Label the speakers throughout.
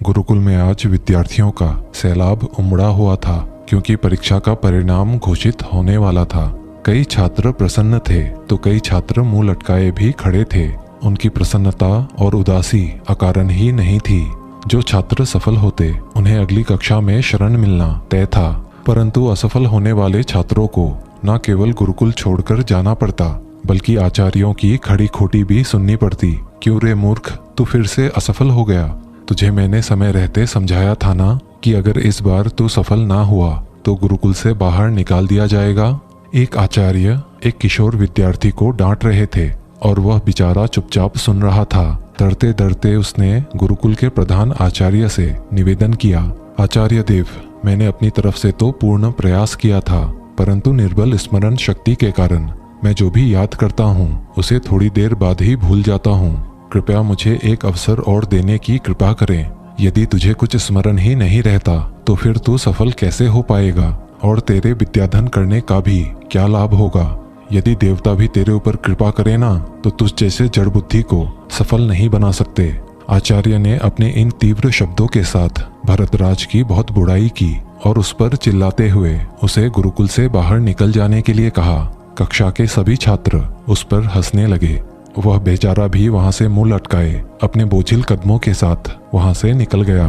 Speaker 1: गुरुकुल में आज विद्यार्थियों का सैलाब उमड़ा हुआ था, क्योंकि परीक्षा का परिणाम घोषित होने वाला था। कई छात्र प्रसन्न थे तो कई छात्र मुंह लटकाए भी खड़े थे। उनकी प्रसन्नता और उदासी अकारण ही नहीं थी। जो छात्र सफल होते उन्हें अगली कक्षा में शरण मिलना तय था, परंतु असफल होने वाले छात्रों को न केवल गुरुकुल छोड़कर जाना पड़ता, बल्कि आचार्यों की खड़ी खोटी भी सुननी पड़ती। क्यों रे मूर्ख, तू फिर से असफल हो गया? तुझे मैंने समय रहते समझाया था ना कि अगर इस बार तू सफल ना हुआ तो गुरुकुल से बाहर निकाल दिया जाएगा। एक आचार्य एक किशोर विद्यार्थी को डांट रहे थे और वह बेचारा चुपचाप सुन रहा था। डरते डरते उसने गुरुकुल के प्रधान आचार्य से निवेदन किया, आचार्य देव, मैंने अपनी तरफ से तो पूर्ण प्रयास किया था, परंतु निर्बल स्मरण शक्ति के कारण मैं जो भी याद करता हूँ उसे थोड़ी देर बाद ही भूल जाता हूँ। कृपया मुझे एक अवसर और देने की कृपा करें। यदि तुझे कुछ स्मरण ही नहीं रहता तो फिर तू सफल कैसे हो पाएगा और तेरे विद्याधन करने का भी क्या लाभ होगा? यदि देवता भी तेरे ऊपर कृपा करे ना तो तुझ जैसे जड़ बुद्धि को सफल नहीं बना सकते। आचार्य ने अपने इन तीव्र शब्दों के साथ भरतराज की बहुत बुराई की और उस पर चिल्लाते हुए उसे गुरुकुल से बाहर निकल जाने के लिए कहा। कक्षा के सभी छात्र उस पर हंसने लगे। वह बेचारा भी वहां से मुंह लटकाए अपने बोझिल कदमों के साथ वहां से निकल गया।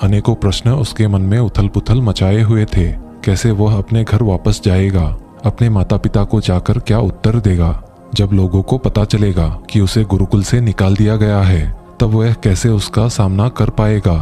Speaker 1: अनेकों प्रश्न उसके मन में उथल पुथल मचाए हुए थे। कैसे वह अपने घर वापस जाएगा? अपने माता पिता को जाकर क्या उत्तर देगा? जब लोगों को पता चलेगा कि उसे गुरुकुल से निकाल दिया गया है तब वह कैसे उसका सामना कर पाएगा?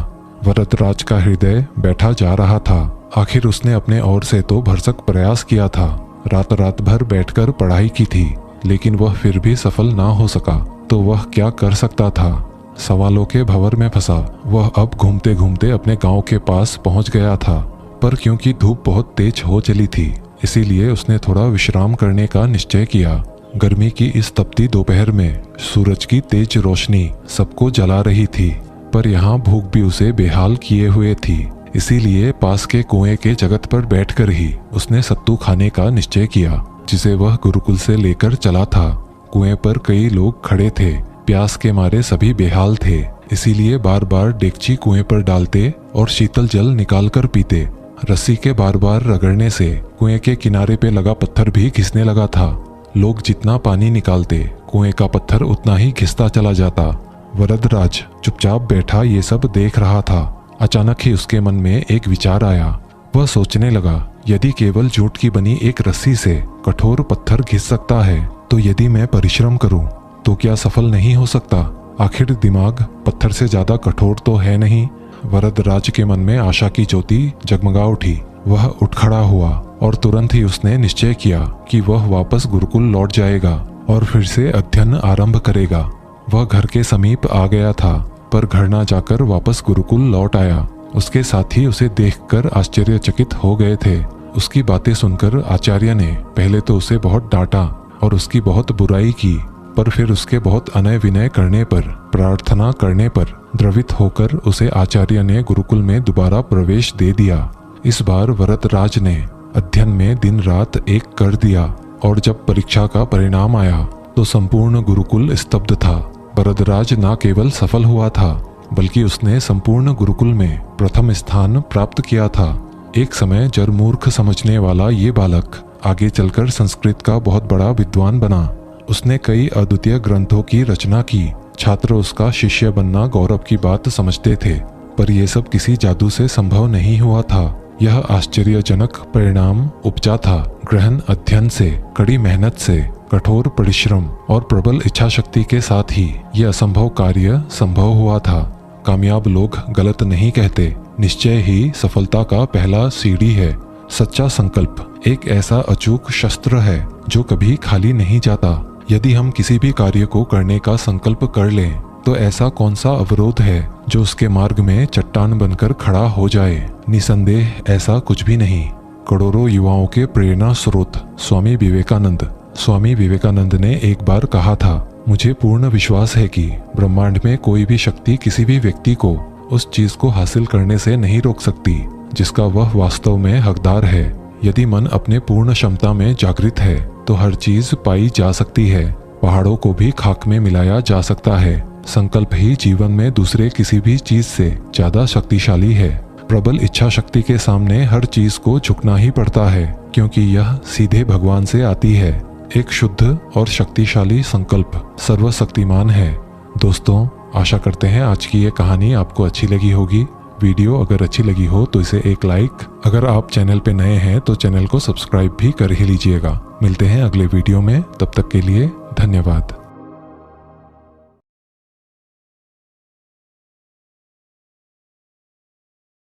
Speaker 1: भरतराज का हृदय बैठा जा रहा था। आखिर उसने अपने ओर से तो भरसक प्रयास किया था, रात रात भर बैठकर पढ़ाई की थी, लेकिन वह फिर भी सफल ना हो सका तो वह क्या कर सकता था? सवालों के भंवर में फंसा वह अब घूमते घूमते अपने गांव के पास पहुंच गया था, पर क्योंकि धूप बहुत तेज हो चली थी इसीलिए उसने थोड़ा विश्राम करने का निश्चय किया। गर्मी की इस तपती दोपहर में सूरज की तेज रोशनी सबको जला रही थी, पर यहाँ भूख भी उसे बेहाल किए हुए थी। इसीलिए पास के कुएं के जगत पर बैठकर ही उसने सत्तू खाने का निश्चय किया, जिसे वह गुरुकुल से लेकर चला था। कुएं पर कई लोग खड़े थे। प्यास के मारे सभी बेहाल थे, इसीलिए बार बार डेगची कुएं पर डालते और शीतल जल निकालकर पीते। रस्सी के बार बार रगड़ने से कुएं के किनारे पे लगा पत्थर भी घिसने लगा था। लोग जितना पानी निकालते कुएं का पत्थर उतना ही घिसता चला जाता। वरदराज चुपचाप बैठा ये सब देख रहा था। अचानक ही उसके मन में एक विचार आया। वह सोचने लगा, यदि केवल जूट की बनी एक रस्सी से कठोर पत्थर घिस सकता है तो यदि मैं परिश्रम करूं तो क्या सफल नहीं हो सकता? आखिर दिमाग पत्थर से ज्यादा कठोर तो है नहीं। वरदराज के मन में आशा की ज्योति जगमगा उठी। वह उठ खड़ा हुआ और तुरंत ही उसने निश्चय किया कि वह वापस गुरुकुल लौट जाएगा और फिर से अध्ययन आरंभ करेगा। वह घर के समीप आ गया था, पर घर न जाकर वापस गुरुकुल लौट आया। उसके साथी उसे देखकर आश्चर्यचकित हो गए थे। उसकी बातें सुनकर आचार्य ने पहले तो उसे बहुत डांटा और उसकी बहुत बुराई की, पर फिर उसके बहुत अनय विनय करने पर, प्रार्थना करने पर द्रवित होकर उसे आचार्य ने गुरुकुल में दोबारा प्रवेश दे दिया। इस बार भरतराज ने अध्ययन में दिन रात एक कर दिया और जब परीक्षा का परिणाम आया तो संपूर्ण गुरुकुल स्तब्ध था। भरतराज न केवल सफल हुआ था बल्कि उसने संपूर्ण गुरुकुल में प्रथम स्थान प्राप्त किया था। एक समय जरमूर्ख समझने वाला ये बालक आगे चलकर संस्कृत का बहुत बड़ा विद्वान बना। उसने कई अद्वितीय ग्रंथों की रचना की। छात्र उसका शिष्य बनना गौरव की बात समझते थे, पर यह सब किसी जादू से संभव नहीं हुआ था। यह आश्चर्यजनक परिणाम उपजा था गहन अध्ययन से, कड़ी मेहनत से, कठोर परिश्रम और प्रबल इच्छा शक्ति के साथ ही यह असंभव कार्य संभव हुआ था। कामयाब लोग गलत नहीं कहते। निश्चय ही सफलता का पहला सीढ़ी है। सच्चा संकल्प एक ऐसा अचूक शस्त्र है जो कभी खाली नहीं जाता। यदि हम किसी भी कार्य को करने का संकल्प कर लें तो ऐसा कौन सा अवरोध है जो उसके मार्ग में चट्टान बनकर खड़ा हो जाए? निसंदेह ऐसा कुछ भी नहीं। करोड़ों युवाओं के प्रेरणा स्रोत स्वामी विवेकानंद। स्वामी विवेकानंद ने एक बार कहा था, मुझे पूर्ण विश्वास है कि ब्रह्मांड में कोई भी शक्ति किसी भी व्यक्ति को उस चीज को हासिल करने से नहीं रोक सकती जिसका वह वास्तव में हकदार है। यदि मन अपने पूर्ण क्षमता में जागृत है तो हर चीज पाई जा सकती है। पहाड़ों को भी खाक में मिलाया जा सकता है, संकल्प ही जीवन में दूसरे किसी भी चीज से ज्यादा शक्तिशाली है। प्रबल इच्छा शक्ति के सामने हर चीज को झुकना ही पड़ता है, क्योंकि यह सीधे भगवान से आती है। एक शुद्ध और शक्तिशाली संकल्प सर्वशक्तिमान है। दोस्तों, आशा करते हैं आज की ये कहानी आपको अच्छी लगी होगी। वीडियो अगर अच्छी लगी हो तो इसे एक लाइक, अगर आप चैनल पे नए हैं तो चैनल को सब्सक्राइब भी कर ही लीजिएगा। मिलते हैं अगले वीडियो में, तब तक के लिए धन्यवाद।